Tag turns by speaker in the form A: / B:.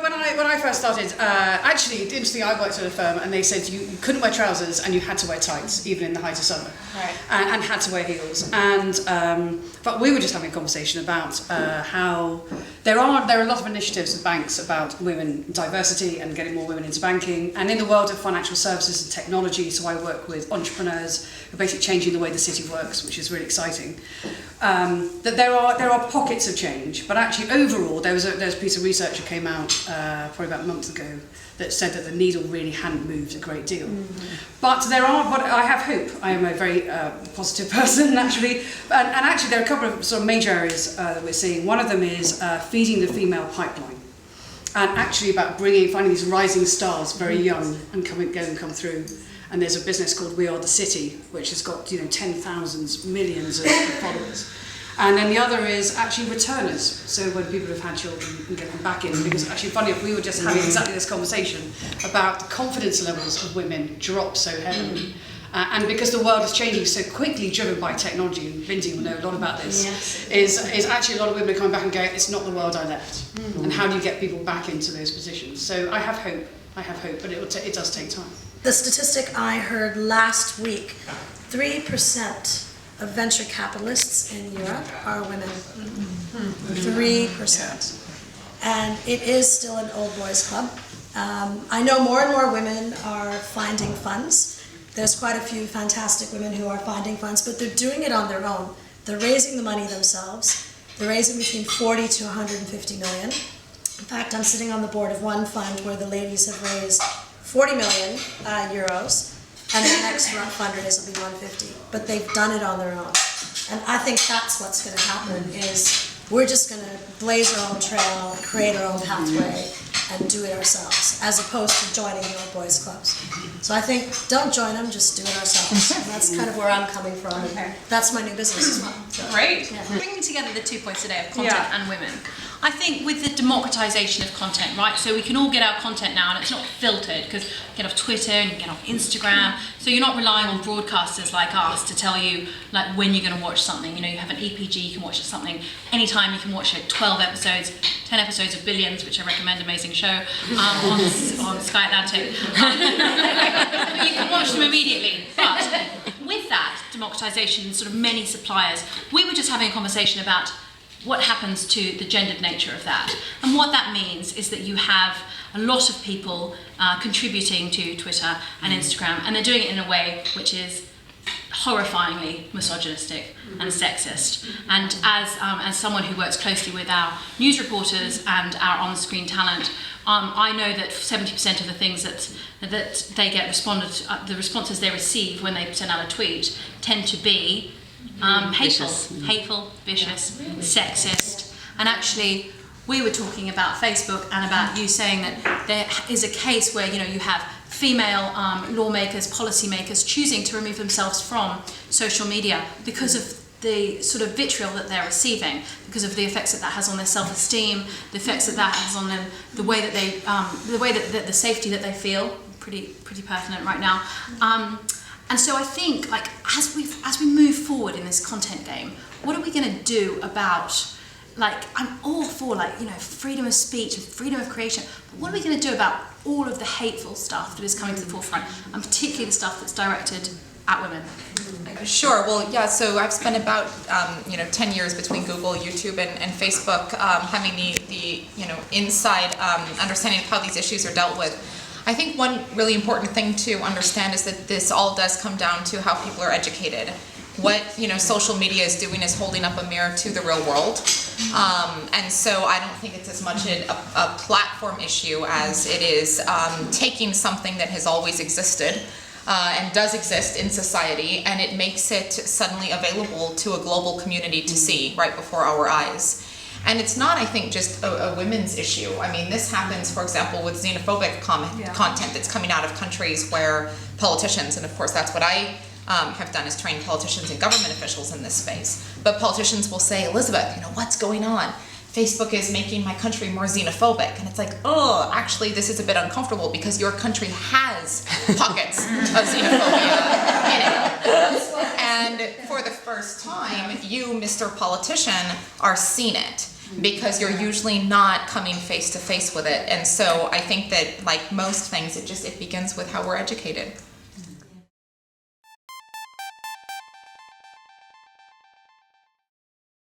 A: when I first started, actually, interestingly, I worked at a firm and they said you couldn't wear trousers and you had to wear tights, even in the height of summer,
B: right.
A: and had to wear heels. And but we were just having a conversation about how there are a lot of initiatives with banks about women diversity and getting more women into banking. And in the world of financial services and technology, so I work with entrepreneurs who are basically changing the way the city works, which is really exciting. That there are pockets of change, but actually overall there's a piece of research that came out probably about a month ago that said that the needle really hadn't moved a great deal. But I have hope. I am a very positive person naturally, and actually there are a couple of sort of major areas that we're seeing. One of them is feeding the female pipeline, and actually about finding these rising stars very young and come through. And there's a business called We Are the City, which has got 10,000 millions of followers. And then the other is actually returners. So when people have had children and get them back in, because actually funny enough, we were just having exactly this conversation about the confidence levels of women drop so heavily. And because the world is changing so quickly, driven by technology, and Bindi will know a lot about this, is actually a lot of women are coming back and going, it's not the world I left. And how do you get people back into those positions? So I have hope, but it does take time.
C: The statistic I heard last week, 3% of venture capitalists in Europe are women. 3%. And it is still an old boys club. I know more and more women are finding funds. There's quite a few fantastic women who are finding funds, but they're doing it on their own. They're raising the money themselves. They're raising between 40 to 150 million. In fact, I'm sitting on the board of one fund where the ladies have raised 40 million euros, and the next fundraiser will be 150. But they've done it on their own. And I think that's what's going to happen, is we're just going to blaze our own trail, create our own pathway, and do it ourselves, as opposed to joining the old boys clubs. So I think, don't join them, just do it ourselves. And that's kind of where I'm coming from.
B: Okay.
C: That's my new business as well. So,
B: Great.
C: yeah.
D: Bringing together the 2 points today of content and women, I think with the democratization of content, right? So we can all get our content now, and it's not filtered, because you get off Twitter and you get off Instagram. So you're not relying on broadcasters like us to tell you like when you're going to watch something. You have an EPG, you can watch something anytime. You can watch it 12 episodes, 10 episodes of Billions, which I recommend, amazing show on Sky Atlantic. But you can watch them immediately. But with that democratization, sort of many suppliers, we were just having a conversation about what happens to the gendered nature of that. And what that means is that you have a lot of people contributing to Twitter and Instagram, and they're doing it in a way which is horrifyingly misogynistic and sexist. And as someone who works closely with our news reporters and our on-screen talent, I know that 70% of the things that they get the responses they receive when they send out a tweet tend to be hateful, vicious, sexist. And actually, we were talking about Facebook and about you saying that there is a case where you have female lawmakers, policymakers choosing to remove themselves from social media because of the sort of vitriol that they're receiving, because of the effects that has on their self-esteem, the effects that has on them, the way that the safety that they feel. Pretty pertinent right now. And so I think, like, as we move forward in this content game, what are we going to do about, like, I'm all for, like, freedom of speech and freedom of creation, but what are we going to do about all of the hateful stuff that is coming to the forefront, and particularly the stuff that's directed at women?
E: Sure. Well, yeah. So I've spent about 10 years between Google, YouTube, and Facebook, having the inside understanding of how these issues are dealt with. I think one really important thing to understand is that this all does come down to how people are educated. What social media is doing is holding up a mirror to the real world, and so I don't think it's as much a platform issue as it is taking something that has always existed and does exist in society, and it makes it suddenly available to a global community to see right before our eyes. And it's not, I think, just a women's issue. I mean, this happens, for example, with xenophobic content that's coming out of countries where politicians, and of course that's what I have done, is train politicians and government officials in this space. But politicians will say, Elizabeth, what's going on? Facebook is making my country more xenophobic. And it's like, oh, actually, this is a bit uncomfortable because your country has pockets of xenophobia in it. And for the first time, you, Mr. Politician, are seeing it. because you're usually not coming face to face with it. And so I think that, like most things, it begins with how we're educated.